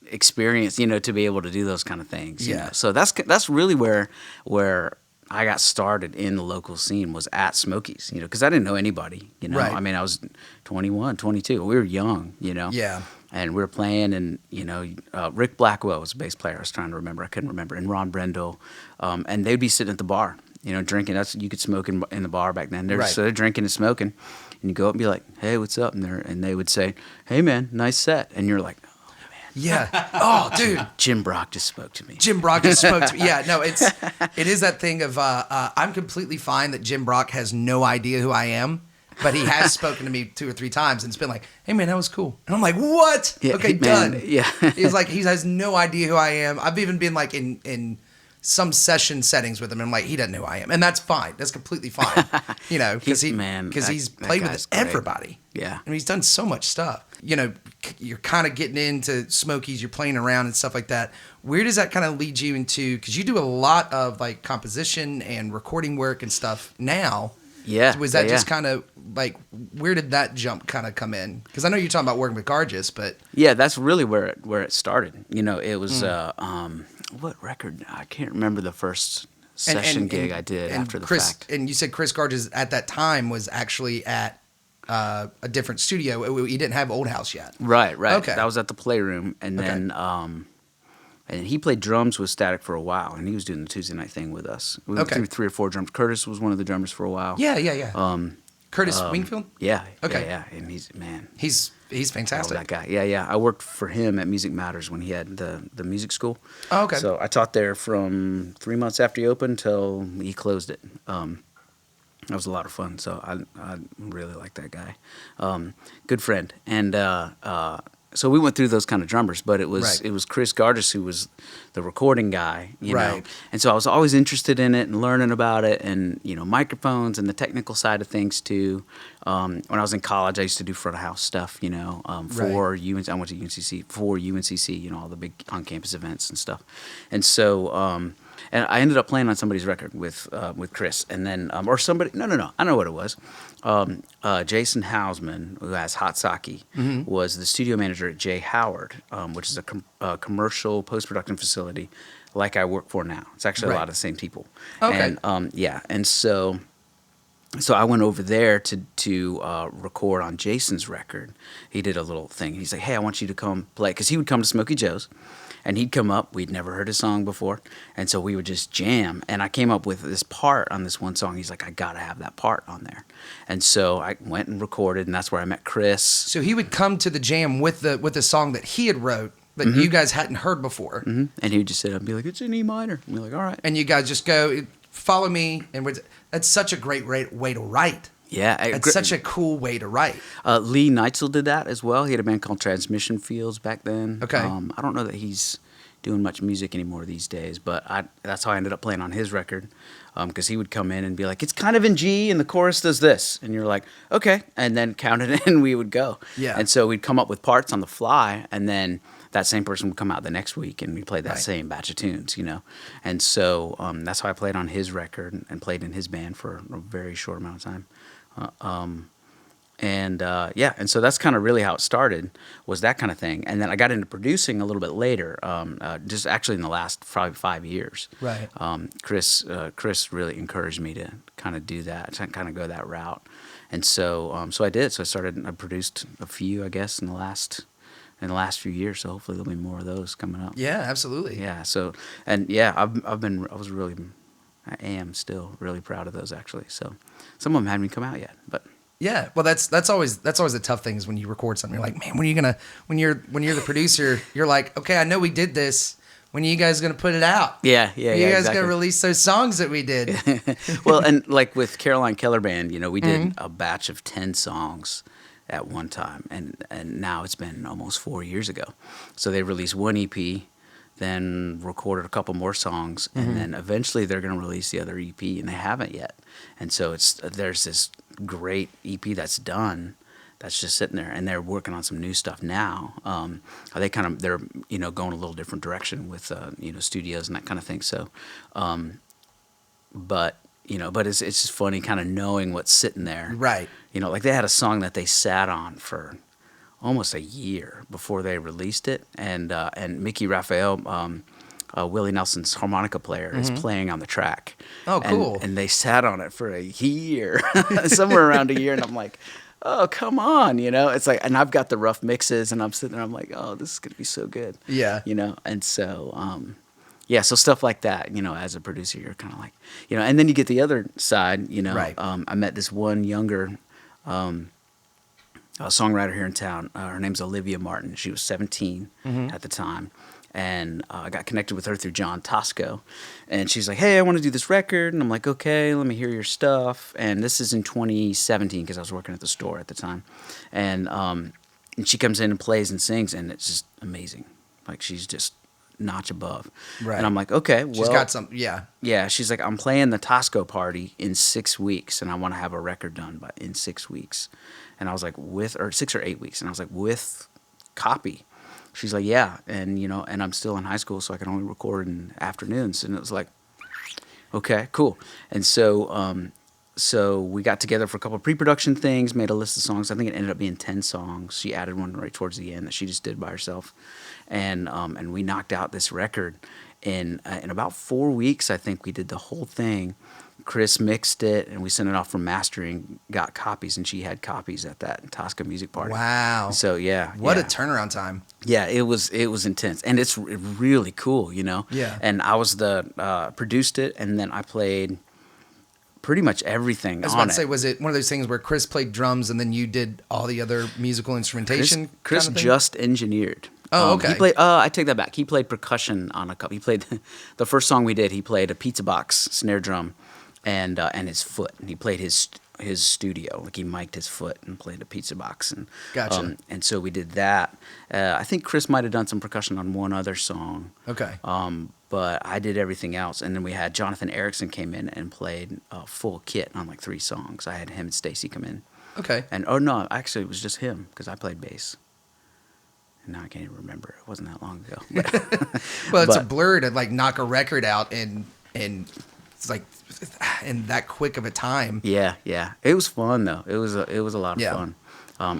experience, to be able to do those kind of things. Yeah. So that's really where I got started in the local scene was at Smokies, because I didn't know anybody, Right. I mean, I was 21, 22. We were young, Yeah. And we were playing, and, Rick Blackwell was a bass player. I was trying to remember. I couldn't remember. And Ron Brendel. And they'd be sitting at the bar, drinking. You could smoke in the bar back then. Right. So they're drinking and smoking. And you go up and be like, "Hey, what's up?" And they would say, "Hey, man, nice set." And you're like, Yeah. Oh, dude. Jim Brock just spoke to me. Jim Brock just spoke to me. Yeah, no, it is that thing of I'm completely fine that Jim Brock has no idea who I am, but he has spoken to me 2 or 3 times, and it's been like, "Hey man, that was cool," and I'm like, "What? Yeah, okay, man, done." yeah. He's like, he has no idea who I am. I've even been like in some session settings with him, and I'm like, he doesn't know who I am, and that's fine. That's completely fine, because he's played with everybody. Yeah, I mean, he's done so much stuff. You're kind of getting into Smokies, you're playing around and stuff like that. Where does that kind of lead you into? Because you do a lot of like composition and recording work and stuff now. Yeah. Was that just kind of like, where did that jump kind of come in? Because I know you're talking about working with Gargis, but yeah, that's really where it started. It was what record? I can't remember the first session gig I did after the fact. And you said Chris Garges at that time was actually at a different studio. He didn't have Old House yet. Right. Okay. That was at the Playroom, and then and he played drums with Static for a while, and he was doing the Tuesday night thing with us. We went through 3 or 4 drums. Curtis was one of the drummers for a while. Yeah. Curtis Wingfield? Yeah. Okay. Yeah. And He's fantastic. That guy. Yeah. I worked for him at Music Matters when he had the music school. Oh, okay. So I taught there from 3 months after he opened till he closed it. That was a lot of fun. So I really like that guy. Good friend. And so we went through those kind of drummers, but it was Chris Garges who was the recording guy, you know. And so I was always interested in it and learning about it, and microphones and the technical side of things too. When I was in college, I used to do front of house stuff, for UNC. I went to UNCC for UNCC, all the big on campus events and stuff. And so and I ended up playing on somebody's record with Chris, and then or somebody. No. I know what it was. Jason Hausman, who has Hot Sake, was the studio manager at J. Howard, which is a commercial post-production facility like I work for now. It's actually a lot of the same people. Okay. And and so I went over there to record on Jason's record. He did a little thing. He's like, "Hey, I want you to come play," because he would come to Smokey Joe's. And he'd come up. We'd never heard his song before. And so we would just jam. And I came up with this part on this one song. He's like, I got to have that part on there. And so I went and recorded, and that's where I met Chris. So he would come to the jam with the song that he had wrote that you guys hadn't heard before. And he would just sit up and be like, it's in E minor. And we're like, all right. And you guys just go, follow me. And that's such a great way to write. Yeah. It's such a cool way to write. Lee Neitzel did that as well. He had a band called Transmission Fields back then. Okay. I don't know that he's doing much music anymore these days, but that's how I ended up playing on his record, because he would come in and be like, it's kind of in G and the chorus does this, and you're like, okay, and then count it in, we would go. Yeah. And so we'd come up with parts on the fly, and then that same person would come out the next week and we played that same batch of tunes, and so that's how I played on his record and played in his band for a very short amount of time. And so that's kind of really how it started, was that kind of thing. And then I got into producing a little bit later, just actually in the last probably 5 years. Right. Chris really encouraged me to kind of do that, to kind of go that route. And so I did. So I produced a few, I guess, in the last few years. So hopefully there'll be more of those coming up. Yeah, absolutely. Yeah. So, I am still really proud of those, actually. So some of them haven't even come out yet, but. Yeah, well, that's always a tough thing, is when you record something. You're like, man, when you're the producer, you're like, okay, I know we did this. When are you guys gonna put it out? Yeah. You guys gonna release those songs that we did? Well, and like with Caroline Keller Band, we did a batch of 10 songs at one time, and now it's been almost 4 years ago. So they released one EP, then recorded a couple more songs, and then eventually they're gonna release the other EP, and they haven't yet. And so there's this great EP that's done, that's just sitting there, and they're working on some new stuff now. They're going a little different direction with studios and that kind of thing. So, but it's just funny kind of knowing what's sitting there. Right. Like they had a song that they sat on for almost a year before they released it, and Mickey Raphael, Willie Nelson's harmonica player, is playing on the track. Oh, cool. And they sat on it for a year, somewhere around a year, and I'm like, oh, come on, it's like, and I've got the rough mixes, and I'm sitting there, I'm like, oh, this is going to be so good. Yeah. And so, so stuff like that, as a producer, you're kind of like, and then you get the other side, Right. I met this one younger songwriter here in town. Her name's Olivia Martin. She was 17 at the time. And I got connected with her through John Tosco. And she's like, hey, I want to do this record. And I'm like, okay, let me hear your stuff. And this is in 2017, because I was working at the store at the time. And she comes in and plays and sings, and it's just amazing. Like, she's just notch above. Right. And I'm like, okay, well. She's got some, yeah. Yeah, she's like, I'm playing the Tosco party in 6 weeks, and I want to have a record done in 6 weeks. And I was like, or 6 or 8 weeks. And I was like, with copy. She's like, yeah, and and I'm still in high school, so I can only record in afternoons. And it was like, okay, cool. And so, so we got together for a couple of pre-production things, made a list of songs. I think it ended up being 10 songs. She added one right towards the end that she just did by herself, and we knocked out this record. in about 4 weeks, I think we did the whole thing. Chris mixed it, and we sent it off for mastering, got copies, and she had copies at that Tosca music party. Wow. So, yeah. What a turnaround time. Yeah, it was intense. And it's really cool, you know? Yeah. And I was produced it, and then I played pretty much everything on it. I was about to say, was it one of those things where Chris played drums and then you did all the other musical instrumentation? Chris kind of thing? just engineered. Oh, okay. He played. I take that back. He played percussion on a couple. He played the first song we did. He played a pizza box snare drum, and his foot. And he played his studio. Like he mic'd his foot and played a pizza box. And Gotcha. And so we did that. I think Chris might have done some percussion on one other song. Okay. But I did everything else. And then we had Jonathan Erickson came in and played a full kit on like 3 songs. I had him and Stacy come in. Okay. And no, actually it was just him because I played bass. Now I can't even remember. It wasn't that long ago. Well, it's a blur to like knock a record out and it's like in that quick of a time. Yeah. It was fun though. It was a lot of fun.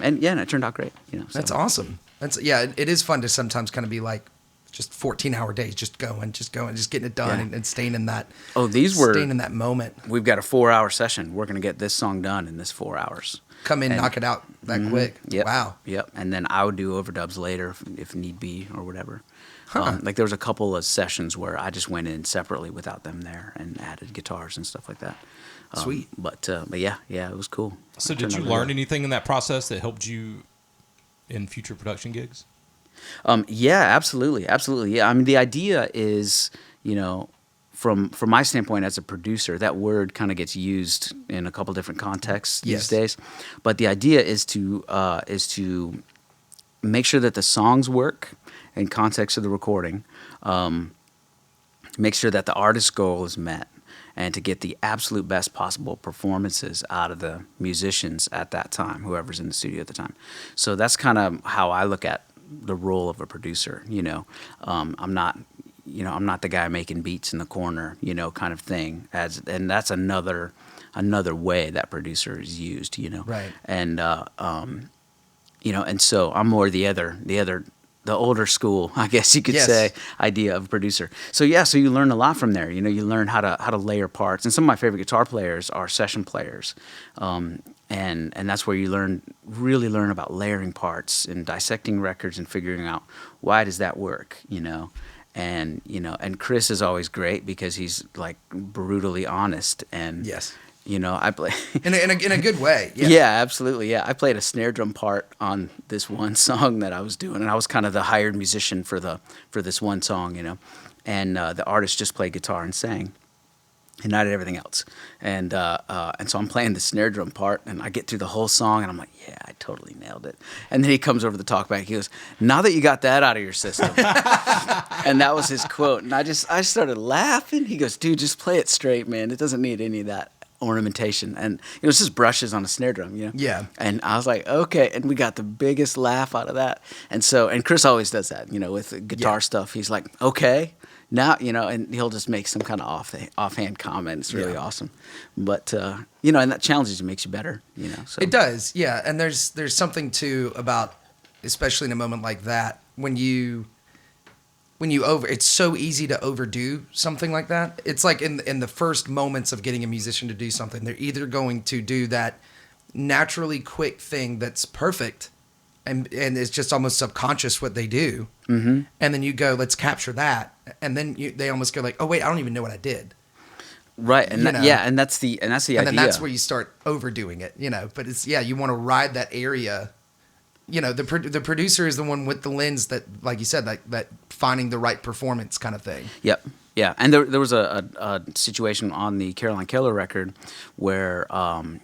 And it turned out great. You know, so. That's awesome. It is fun to sometimes kind of be like just 14-hour days, just going, just getting it done and staying in that. Oh, staying in that moment. We've got a 4-hour session. We're gonna get this song done in this 4 hours. Come in, knock it out that quick. Yep. Wow. Yep. And then I would do overdubs later if need be or whatever. Huh. Like there was a couple of sessions where I just went in separately without them there and added guitars and stuff like that. Sweet. But yeah, it was cool. So did you learn anything in that process that helped you in future production gigs? Yeah, absolutely. Yeah. I mean, the idea is, you know, from my standpoint as a producer, that word kind of gets used in a couple different contexts these days. But the idea is to make sure that the songs work in context of the recording, make sure that the artist's goal is met, and to get the absolute best possible performances out of the musicians at that time, whoever's in the studio at the time. So that's kind of how I look at the role of a producer. You know, I'm not the guy making beats in the corner, you know, kind of thing. And that's another way that producer is used, you know. Right. And you know, and so I'm more the older school, I guess you could say, idea of producer. So so you learn a lot from there. You know, you learn how to layer parts. And some of my favorite guitar players are session players. And that's where you really learn about layering parts and dissecting records and figuring out why does that work, you know. And Chris is always great because he's like brutally honest and you know, I play in a good way. Yeah. Yeah, absolutely. Yeah, I played a snare drum part on this one song that I was doing, and I was kind of the hired musician for this one song, you know. And the artist just played guitar and sang, and I did everything else. And so I'm playing the snare drum part, and I get through the whole song, and I'm like, yeah, I totally nailed it. And then he comes over the talkback. He goes, "Now that you got that out of your system," and that was his quote. And I started laughing. He goes, "Dude, just play it straight, man. It doesn't need any of that ornamentation." And it's just brushes on a snare drum, you know. Yeah. And I was like, okay. And we got the biggest laugh out of that. And Chris always does that, you know, with guitar stuff. He's like, okay, now, you know, and he'll just make some kind of offhand comment. It's really awesome. But you know, and that challenges you, makes you better, you know. So it does, yeah. And there's something too about, especially in a moment like that, when it's so easy to overdo something like that. It's like in the first moments of getting a musician to do something, they're either going to do that naturally quick thing that's perfect, and it's just almost subconscious what they do. Mm-hmm. And then you go, let's capture that, and then they almost go like, oh wait, I don't even know what I did. Right, and and that's the idea. And then that's where you start overdoing it, you know. But it's you want to ride that area. You know, the producer is the one with the lens that, like you said, that finding the right performance kind of thing. Yep. Yeah. And there was a situation on the Caroline Keller record where, you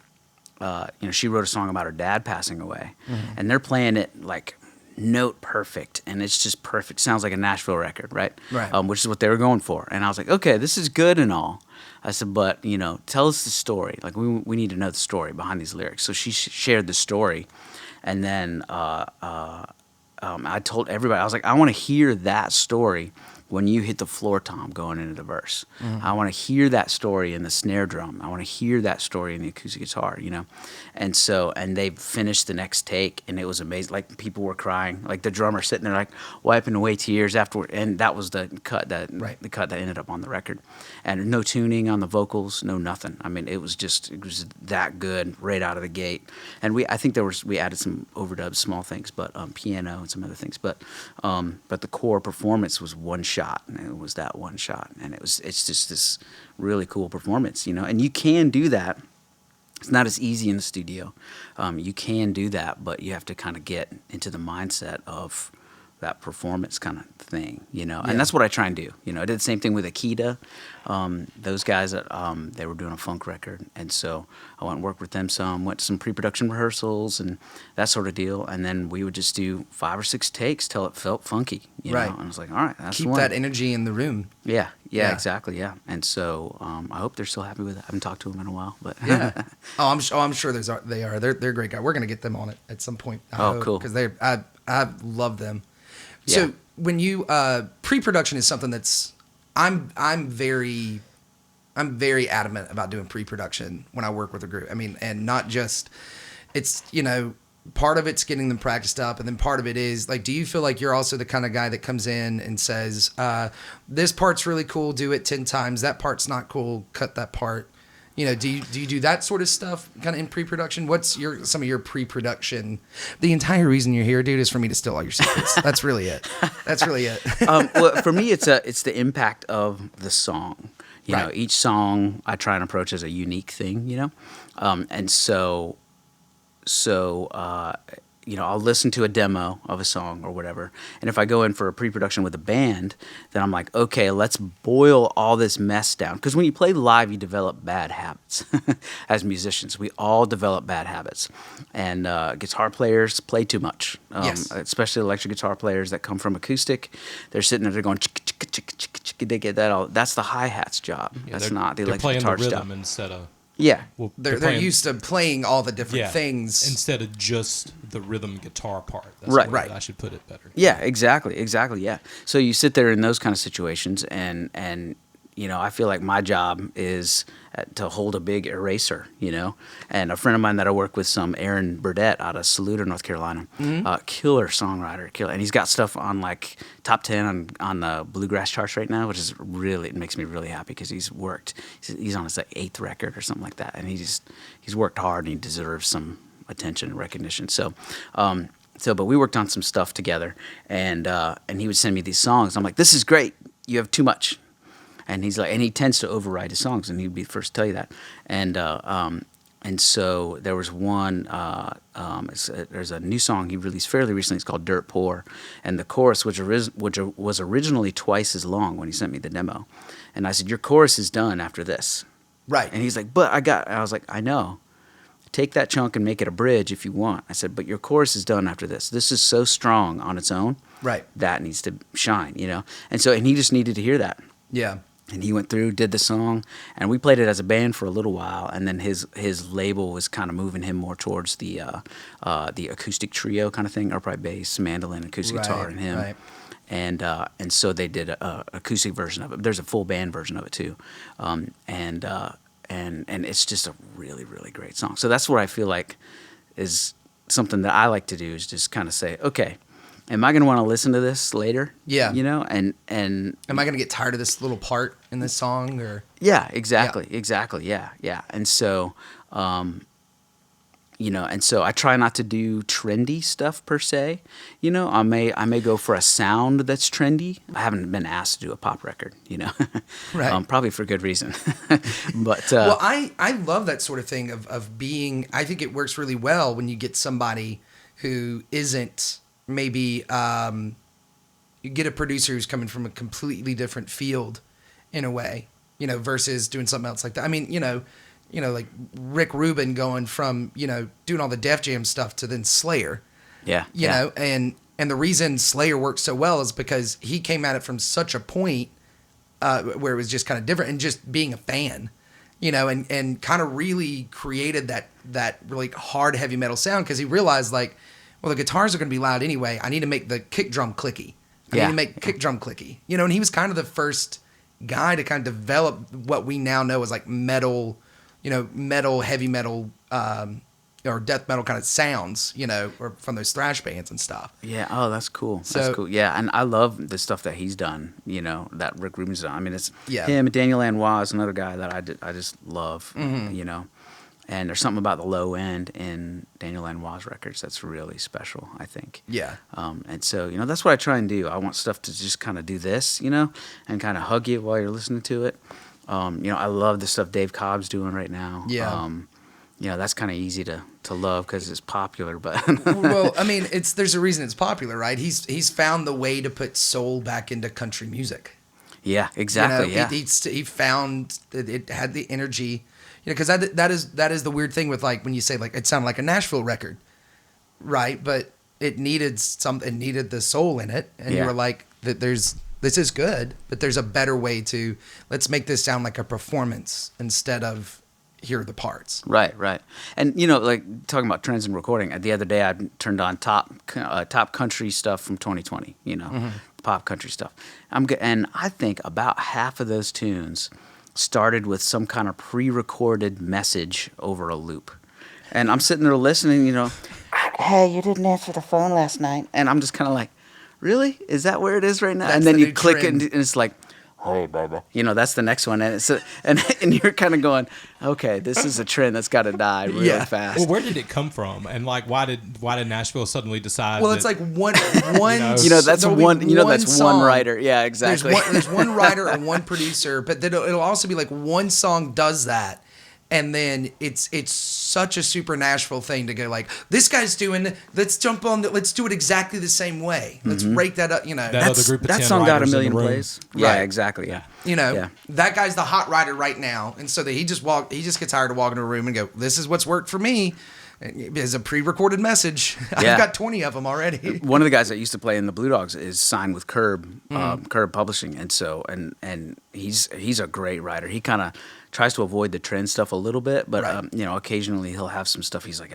know, she wrote a song about her dad passing away. Mm-hmm. And they're playing it like note perfect. And it's just perfect. Sounds like a Nashville record, right? Right. Which is what they were going for. And I was like, okay, this is good and all. I said, but, you know, tell us the story. Like, we need to know the story behind these lyrics. So she shared the story. And then I told everybody, I was like, I want to hear that story when you hit the floor tom going into the verse. I want to hear that story in the snare drum. I want to hear that story in the acoustic guitar, you know. And so, and they finished the next take, and it was amazing. Like, people were crying, like the drummer sitting there like wiping away tears afterward, and that was the cut that the cut that ended up on the record. And no tuning on the vocals, no nothing. I mean, it was that good right out of the gate. And I think we added some overdubs, small things, but piano and some other things, but the core performance was one shot, and it was that one shot, and it's just this really cool performance, you know. And you can do that. It's not as easy in the studio. You can do that, but you have to kind of get into the mindset of that performance kind of thing, you know. And that's what I try and do. You know, I did the same thing with Akita. Those guys, they were doing a funk record, and so I went and worked with them some, went to some pre-production rehearsals and that sort of deal, and then we would just do 5 or 6 takes till it felt funky, you know. And I was like, all right, that's keep the one. that energy in the room. Yeah, exactly, yeah. And so I hope they're still happy with it. I haven't talked to them in a while, but I'm sure they are. They're great guys. We're gonna get them on it at some point. Cool. Because I love them. So when you pre-production is something that's I'm very adamant about doing pre-production when I work with a group. I mean, and not just it's, you know, part of it's getting them practiced up, and then part of it is like, do you feel like you're also the kind of guy that comes in and says, this part's really cool, do it 10 times, that part's not cool, cut that part? You know, do you do that sort of stuff kind of in pre-production? What's some of your pre-production? The entire reason you're here, dude, is for me to steal all your secrets. That's really it. Well, for me, it's the impact of the song. You know, each song I try and approach as a unique thing. You know, and so you know, I'll listen to a demo of a song or whatever, and if I go in for a pre-production with a band, then I'm like, okay, let's boil all this mess down. Because when you play live, you develop bad habits. As musicians, we all develop bad habits, and guitar players play too much. Especially electric guitar players that come from acoustic, they're sitting there going, they get that all. That's the hi-hat's job. That's not the electric guitar stuff. They're stuff. playing the rhythm instead of. Yeah, well, they're used to playing all the different things instead of just the rhythm guitar part. That's right. I should put it better. Yeah, exactly. Yeah. So you sit there in those kind of situations, and you know, I feel like my job is to hold a big eraser, you know. And a friend of mine that I work with, Aaron Burdett out of Saluda, North Carolina, killer songwriter, and he's got stuff on like top 10 on the bluegrass charts right now, which is really, it makes me really happy because he's on his like 8th record or something like that, and he's worked hard and he deserves some attention and recognition. So but we worked on some stuff together, and he would send me these songs. I'm like, this is great. You have too much. And he's like, and he tends to override his songs, and he'd be the first to tell you that. And so there was one. There's a new song he released fairly recently. It's called "Dirt Poor," and the chorus, which was originally twice as long when he sent me the demo, and I said, "Your chorus is done after this." Right. And he's like, "But I was like, "I know. Take that chunk and make it a bridge if you want." I said, "But your chorus is done after this. This is so strong on its own. Right. That needs to shine, you know." And he just needed to hear that. Yeah. And he went through, did the song, and we played it as a band for a little while. And then his label was kind of moving him more towards the acoustic trio kind of thing, upright bass, mandolin, acoustic guitar, and him. Right. And so they did a acoustic version of it. There's a full band version of it too, and it's just a really, really great song. So that's what I feel like is something that I like to do, is just kind of say, okay, am I going to want to listen to this later? Yeah. You know, and am I going to get tired of this little part in this song, or? Yeah, exactly. Yeah. And so, you know, and so I try not to do trendy stuff per se. You know, I may go for a sound that's trendy. I haven't been asked to do a pop record, you know, right? Probably for good reason. But well, I love that sort of thing of being. I think it works really well when you get somebody who isn't. Maybe you get a producer who's coming from a completely different field in a way, you know, versus doing something else like that. I mean, you know, like Rick Rubin going from, you know, doing all the Def Jam stuff to then Slayer. Yeah. You know, and the reason Slayer works so well is because he came at it from such a point where it was just kind of different, and just being a fan, you know, and kind of really created that really hard heavy metal sound, because he realized, like, well, the guitars are going to be loud anyway. I need to make the kick drum clicky. I mean, to make kick drum clicky, you know, and he was kind of the first guy to kind of develop what we now know as like metal, you know, metal, heavy metal, or death metal kind of sounds, you know, or from those thrash bands and stuff. Yeah. Oh, that's cool. That's cool. Yeah, and I love the stuff that he's done. You know, that Rick Rubin's done. I mean, it's him. Daniel Lanois is another guy that I just love. You know, and there's something about the low end in Daniel Lanois records that's really special, I think. Yeah. And so, you know, that's what I try and do. I want stuff to just kind of do this, you know, and kind of hug you while you're listening to it. You know, I love the stuff Dave Cobb's doing right now. Yeah. You know, that's kind of easy to love because it's popular, but well, I mean, there's a reason it's popular, right? He's found the way to put soul back into country music. Yeah, exactly. You know, yeah, he found that it had the energy, you know, because that is the weird thing with like when you say like it sounded like a Nashville record, right? But it needed the soul in it, and you were like this is good, but there's a better way to let's make this sound like a performance instead of here are the parts. Right. And, you know, like talking about trends in recording, the other day I turned on top country stuff from 2020, you know, pop country stuff. And I think about half of those tunes started with some kind of pre-recorded message over a loop. And I'm sitting there listening, you know, hey, you didn't answer the phone last night. And I'm just kind of like, really? Is that where it is right now? That's and then the you new click trend. it and it's like, hey, baby. You know, that's the next one. And and you're kind of going, okay, this is a trend that's got to die really fast. Well, where did it come from? And like, why did Nashville suddenly decide? Well, it's like one you know, that's one song. writer. Yeah, exactly. There's one writer or one producer, but then it'll also be like one song does that. And then it's such a super Nashville thing to go like, this guy's doing, let's jump on, let's do it exactly the same way. Let's break that up, you know. That other group of 10 song got a writers in million the room. plays. Yeah, Right. exactly. Yeah. You know, that guy's the hot writer right now. And so that he just gets hired to walk into a room and go, this is what's worked for me. As a pre-recorded message. Yeah. I've got 20 of them already. One of the guys that used to play in the Blue Dogs is signed with Curb Publishing. And so, and he's a great writer. He kind of tries to avoid the trend stuff a little bit, but you know, occasionally he'll have some stuff. He's like,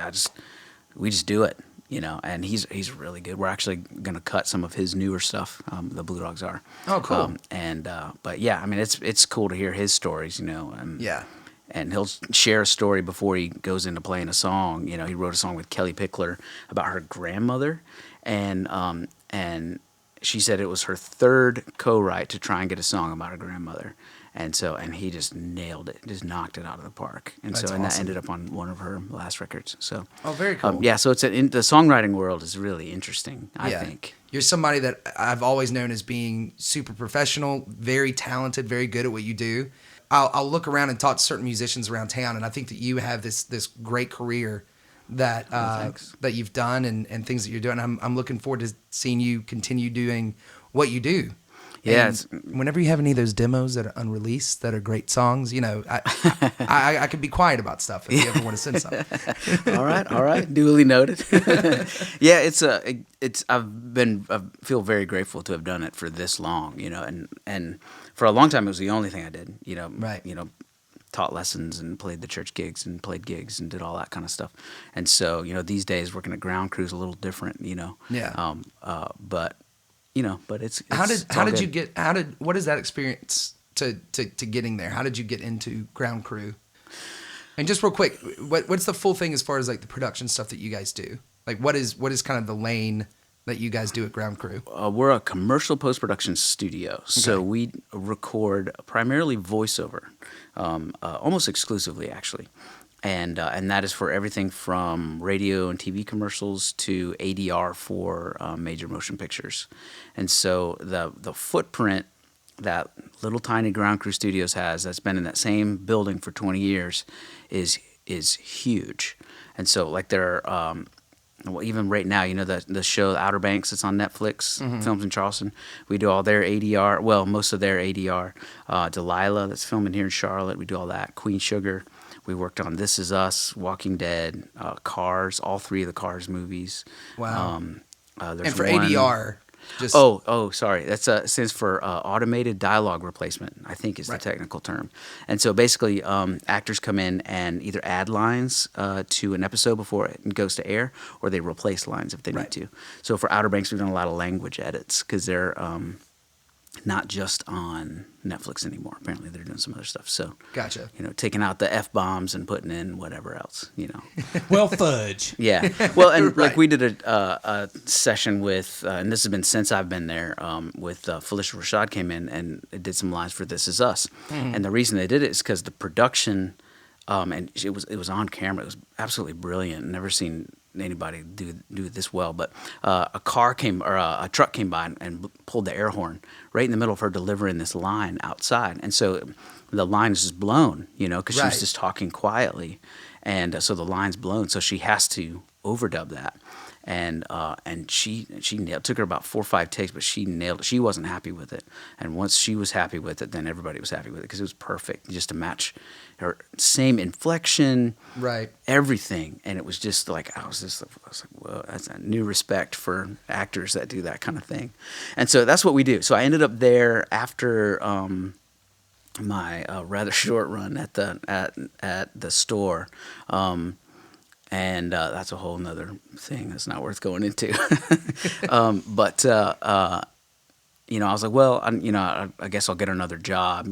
we just do it, you know. And he's really good. We're actually gonna cut some of his newer stuff. The Blue Dogs are. Oh, cool. But yeah, I mean, it's cool to hear his stories, you know. Yeah. And he'll share a story before he goes into playing a song. You know, he wrote a song with Kelly Pickler about her grandmother, and she said it was her third co-write to try and get a song about her grandmother. And he just nailed it, just knocked it out of the park. And That's and that awesome. ended up on one of her last records. So very cool. yeah, so the songwriting world is really interesting, I think. You're somebody that I've always known as being super professional, very talented, very good at what you do. I'll look around and talk to certain musicians around town, and I think that you have this great career that that you've done and things that you're doing. I'm looking forward to seeing you continue doing what you do. Yeah. Whenever you have any of those demos that are unreleased that are great songs, you know, I could be quiet about stuff if you ever want to send something. All right, duly noted. Yeah, I feel very grateful to have done it for this long, you know, and for a long time it was the only thing I did, you know. Right. You know, taught lessons and played the church gigs and played gigs and did all that kind of stuff. And so, you know, these days working at Groundcrew is a little different, you know. Yeah. But you know, but it's what is that experience to getting there? How did you get into Groundcrew? And just real quick, what's the full thing as far as like the production stuff that you guys do? Like what is kind of the lane that you guys do at Groundcrew? We're a commercial post-production studio, so we record primarily voiceover, almost exclusively actually. And that is for everything from radio and TV commercials to ADR for major motion pictures. And so the footprint that little tiny Groundcrew Studios has, that's been in that same building for 20 years, is huge. And so like there are, well, even right now, you know, the show Outer Banks that's on Netflix, films in Charleston. We do all their ADR, well, most of their ADR. Delilah, that's filming here in Charlotte, we do all that. Queen Sugar. We worked on This Is Us, Walking Dead, Cars, all three of the Cars movies. Wow. There's And for one, ADR, Just Sorry. That's stands for automated dialogue replacement, I think is the technical term. And so basically, actors come in and either add lines to an episode before it goes to air, or they replace lines if they need to. So for Outer Banks, we've done a lot of language edits because they're not just on Netflix anymore. Apparently, they're doing some other stuff. So, gotcha. Taking out the F-bombs and putting in whatever else. Well, fudge. Yeah. Well, and like we did a session with, and this has been since I've been there, with Felicia Rashad came in and did some lines for This Is Us. Mm-hmm. And the reason they did it is because the production, and it was on camera. It was absolutely brilliant. Never seen anybody do it this well. But a truck came by and pulled the air horn right in the middle of her delivering this line outside. And so the line is just blown, because she was just talking quietly. And so the line's blown. So she has to overdub that. And she nailed it. Took her about 4 or 5 takes, but she nailed it. She wasn't happy with it. And once she was happy with it, then everybody was happy with it because it was perfect just to match her same inflection, everything. And it was just like, I was like, whoa, that's a new respect for actors that do that kind of thing. And so that's what we do. So I ended up there after my rather short run at the store. And that's a whole nother thing that's not worth going into. But I was like, well, I guess I'll get another job,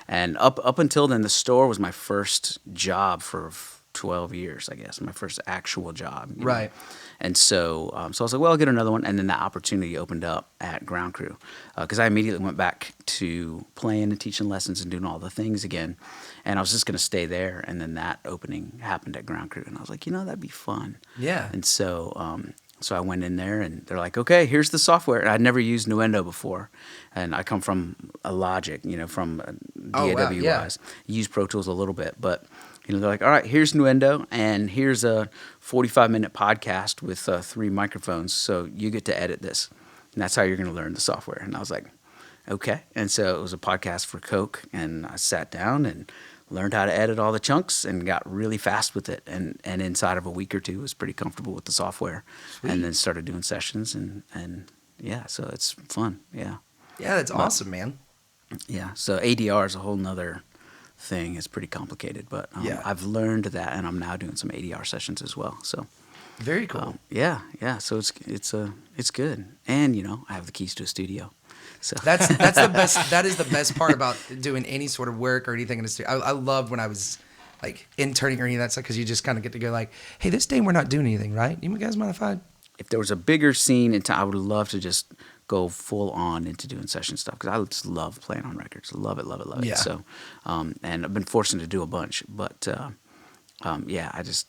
And up until then, the store was my first job for 12 years, I guess, my first actual job. Right. And so I was like, well, I'll get another one. And then that opportunity opened up at Groundcrew because I immediately went back to playing and teaching lessons and doing all the things again. And I was just going to stay there. And then that opening happened at Groundcrew. And I was like, that'd be fun. Yeah. And so so I went in there and they're like, okay, here's the software. And I'd never used Nuendo before. And I come from a Logic, from DAW wise. Use Pro Tools a little bit, but they're like, all right, here's Nuendo, and here's a 45-minute podcast with 3 microphones, so you get to edit this. And that's how you're going to learn the software. And I was like, okay. And so it was a podcast for Coke, and I sat down and learned how to edit all the chunks and got really fast with it. And inside of a week or two, was pretty comfortable with the software. Sweet. And then started doing sessions, and yeah, so it's fun, yeah. Yeah, that's awesome, man. Yeah, so ADR is a whole nother thing. It's pretty complicated, but I've learned that, and I'm now doing some ADR sessions as well. So very cool. Yeah. So it's good, and I have the keys to a studio. So that's the best. That is the best part about doing any sort of work or anything in a studio. I loved when I was like interning or any of that stuff because you just kind of get to go like, hey, this day we're not doing anything, right? You guys mind if there was a bigger scene in town, I would love to just go full on into doing session stuff because I just love playing on records. Love it. Yeah. So, and I've been fortunate to do a bunch, but I just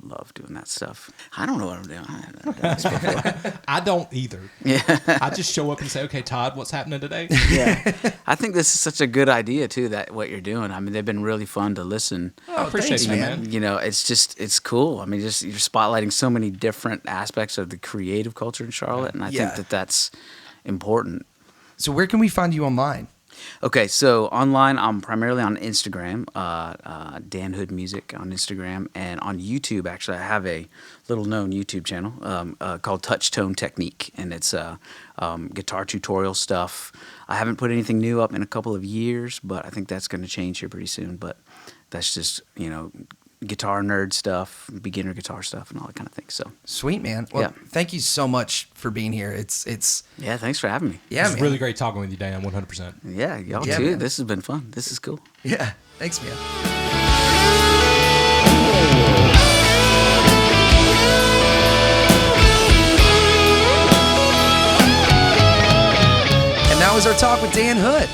love doing that stuff. I don't know what I'm doing. I haven't done this before. I don't either. Yeah. I just show up and say, okay, Todd, what's happening today? Yeah. I think this is such a good idea too, that what you're doing. I mean, they've been really fun to listen. I appreciate you, man. It's cool. I mean, just you're spotlighting so many different aspects of the creative culture in Charlotte, and I think that's important. So where can we find you online? Okay, so online, I'm primarily on Instagram, Dan Hood Music on Instagram, and on YouTube, actually, I have a little-known YouTube channel called Touch Tone Technique, and it's guitar tutorial stuff. I haven't put anything new up in a couple of years, but I think that's going to change here pretty soon, but that's just, guitar nerd stuff, beginner guitar stuff, and all that kind of thing. So sweet, man. Well, thank you so much for being here. It's thanks for having me. Yeah, it's really great talking with you, Dan. 100%. Yeah, y'all too. Man. This has been fun. This is cool. Yeah, thanks, man. And that was our talk with Dan Hood.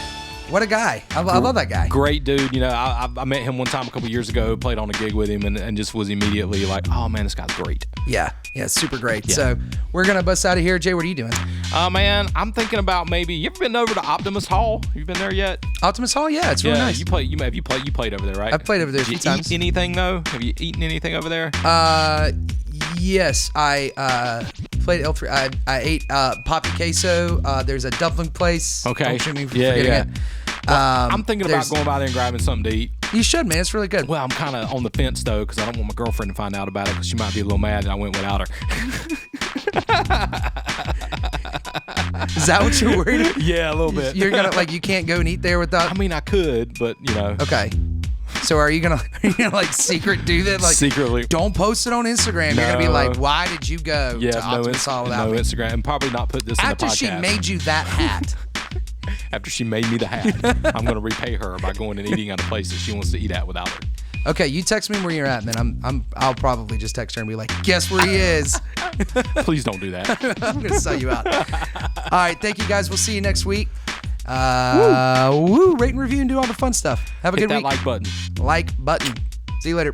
What a guy. I love that guy. Great dude. I met him one time a couple years ago, played on a gig with him, and just was immediately like, oh, man, this guy's great. Yeah, super great. Yeah. So we're going to bust out of here. Jay, what are you doing? Man, I'm thinking about maybe, you ever been over to Optimus Hall? Have you been there yet? Optimus Hall? Yeah, it's really nice. You played over there, right? I've played over there a few times. Eat anything, though? Have you eaten anything over there? Yes, I played L3. I ate Poppy Queso. There's a dumpling place. Okay. I'm assuming forgetting it. Well, I'm thinking about going by there and grabbing something to eat. You should, man. It's really good. Well, I'm kind of on the fence, though, because I don't want my girlfriend to find out about it because she might be a little mad that I went without her. Is that what you're worried about? Yeah, a little bit. You're gonna you can't go and eat there without. I mean, I could, but Okay. So are you gonna like secret do that? Like secretly. Don't post it on Instagram. You're gonna be like, why did you go to Optimus Hall without me? Instagram, and probably not put this in the podcast. After she made you that hat. After she made me the hat, I'm gonna repay her by going and eating at a place that she wants to eat at without her. Okay, you text me where you're at, and then I'll probably just text her and be like, guess where he is. Please don't do that. I'm gonna sell you out. All right, thank you guys. We'll see you next week. Rate and review and do all the fun stuff. Have a good week. Hit that like button. Like button. See you later.